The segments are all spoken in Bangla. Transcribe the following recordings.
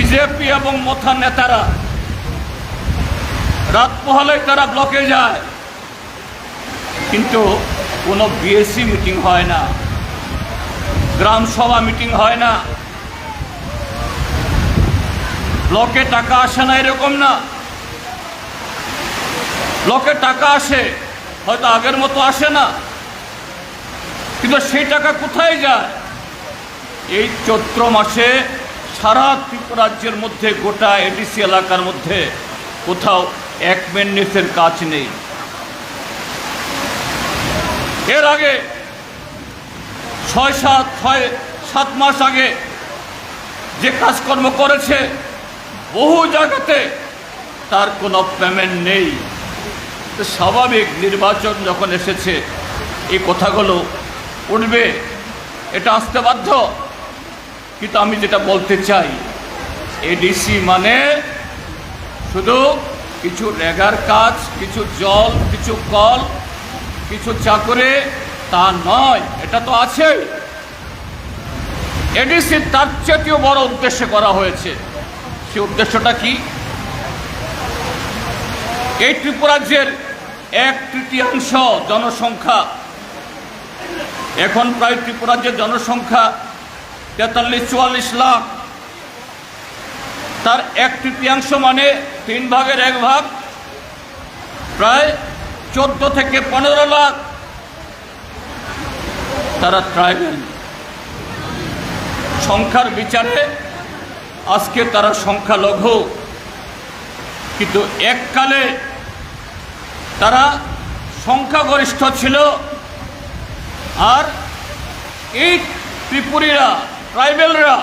বিজেপি এবং মথা নেতারা রাত পোহালে তারা ব্লকে যায়, কিন্তু কোনো বিএসসি মিটিং হয় না, গ্রাম সভা মিটিং হয় না, ব্লকে টাকা আসে না এরকম না। ব্লকে টাকা আসে, হয়তো আগের মতো আসে না, কিন্তু সেই টাকা কোথায় যায়? এই চৈত্র মাসে সারা ত্রিপুরা রাজ্যের মধ্যে গোটা এডিসি এলাকার মধ্যে কোথাও এক মেন্নেসের কাজ নেই। এর আগে 6-7 মাস আগে যে কাজকর্ম করেছে বহু জায়গাতে তার কোনো পেমেন্ট নেই। স্বাভাবিক, নির্বাচন যখন এসেছে এই কথাগুলো উঠবে, এটা আসতে বাধ্য। কিন্তু আমি যেটা বলতে চাই, এডিসি মানে শুধু কিছু রেগার কাজ, কিছু জল, কিছু কল, কিছু চাকরি, তা নয়। এটা তো আছে, এডিসি তার চেয়েও বড় উদ্দেশ্যে করা হয়েছে। সেই উদ্দেশ্যটা কি? এই ত্রিপুরাজ্যের 1/3 জনসংখ্যা, এখন প্রায় ত্রিপুরাজ্যের জনসংখ্যা 43-44 লাখ। তার 1/3 মানে 3 ভাগের 1 ভাগ, প্রায় 14 থেকে 15 লাখ তারা ট্রাইবেল। সংখ্যার বিচারে আজকে তারা সংখ্যালঘু, কিন্তু এককালে তারা সংখ্যাগরিষ্ঠ ছিল। আর এই ত্রিপুরীরা, ট্রাইবেলরা,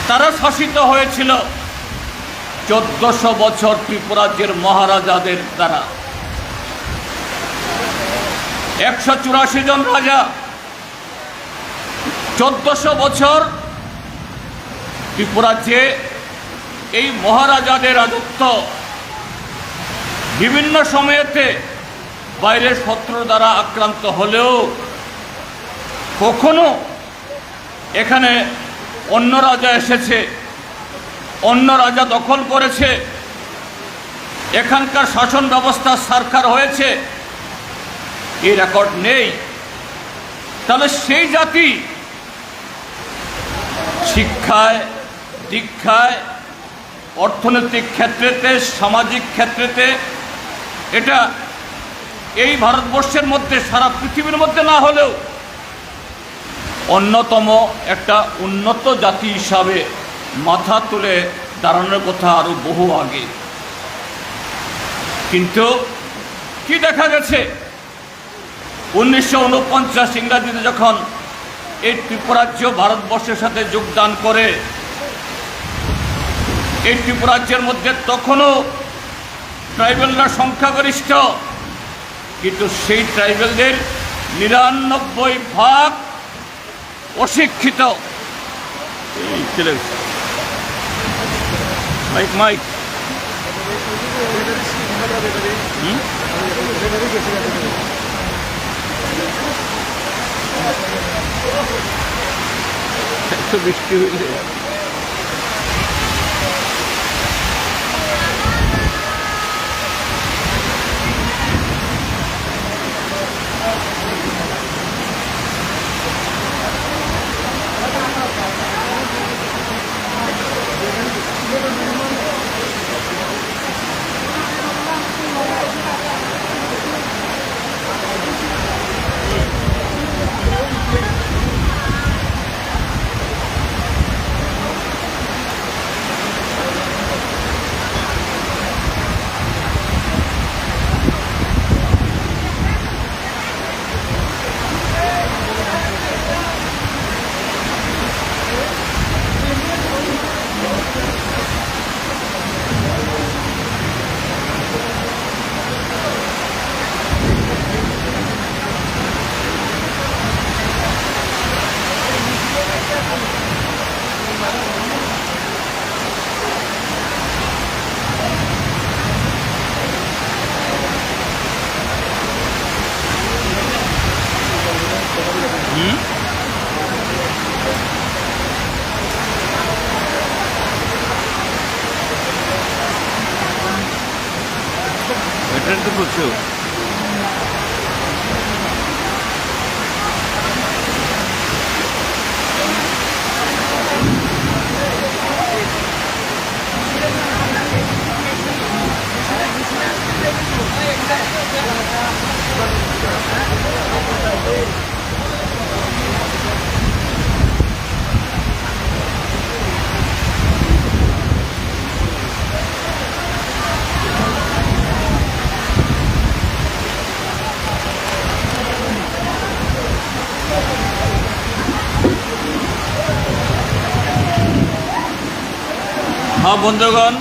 তারা শাসিত হয়েছিল 1400 বছর ত্রিপুরাজ্যের মহারাজাদের দ্বারা। 184 জন রাজা 1400 বছর ত্রিপুরাজ্যে এই মহারাজাদের রাজত্ব। বিভিন্ন সময়েতে বাইরের শত্রুর দ্বারা আক্রান্ত হলেও কখনো এখানে অন্য রাজা এসেছে, অন্য রাজা দখল করেছে, এখানকার শাসন ব্যবস্থা সরকার হয়েছে, এই রেকর্ড নেই। তাহলে সেই জাতি শিক্ষায়, দীক্ষায়, অর্থনৈতিক ক্ষেত্রেতে, সামাজিক ক্ষেত্রেতে, এটা এই ভারতবর্ষের মধ্যে, সারা পৃথিবীর মধ্যে না হলেও অন্যতম একটা উন্নত জাতি হিসাবে মাথা তুলে দাঁড়ানোর কথা আরো বহু আগে। কিন্তু কি দেখা গেছে, 1949 ইংরাজিতে যখন এই ত্রিপুরাজ্য ভারতবর্ষের সাথে যোগদান করে, এই ত্রিপুরাজ্যের মধ্যে তখনও ট্রাইবেলরা সংখ্যাগরিষ্ঠ, কিন্তু সেই ট্রাইবেলদের 99% অশিক্ষিত। মাইক মাইক বৃষ্টি হয়েছে। হ্যাঁ বন্ধুগণ,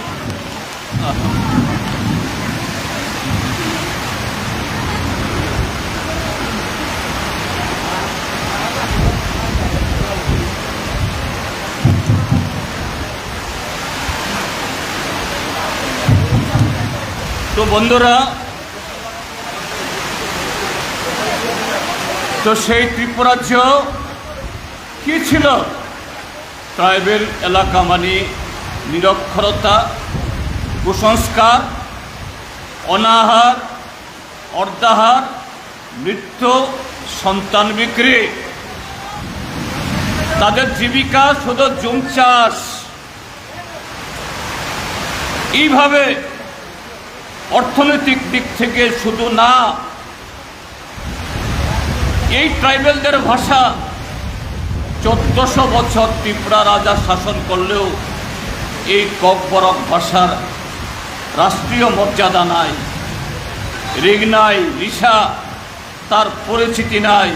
তো বন্ধুরা, তো সেই ত্রিপুরাজ্য কি ছিল? ট্রাইবেল এলাকা মানে নিরক্ষরতা, কুসংস্কার, অনাহার, অর্ধাহার, মৃত্যু, সন্তান বিক্রি। তাদের জীবিকা শুধু জুম চাষ। এইভাবে অর্থনৈতিক দিক থেকে শুধু না, এই ট্রাইবেলদের ভাষা 1400 বছর ত্রিপুরা রাজা শাসন করলেও এই ককবরক ভাষার রাষ্ট্রীয় মর্যাদা নাই, রিগ নাই, রিসা তার পরিচিতি নাই।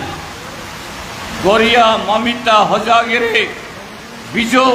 গড়িয়া, মামিতা, হজাগেরে, বিজো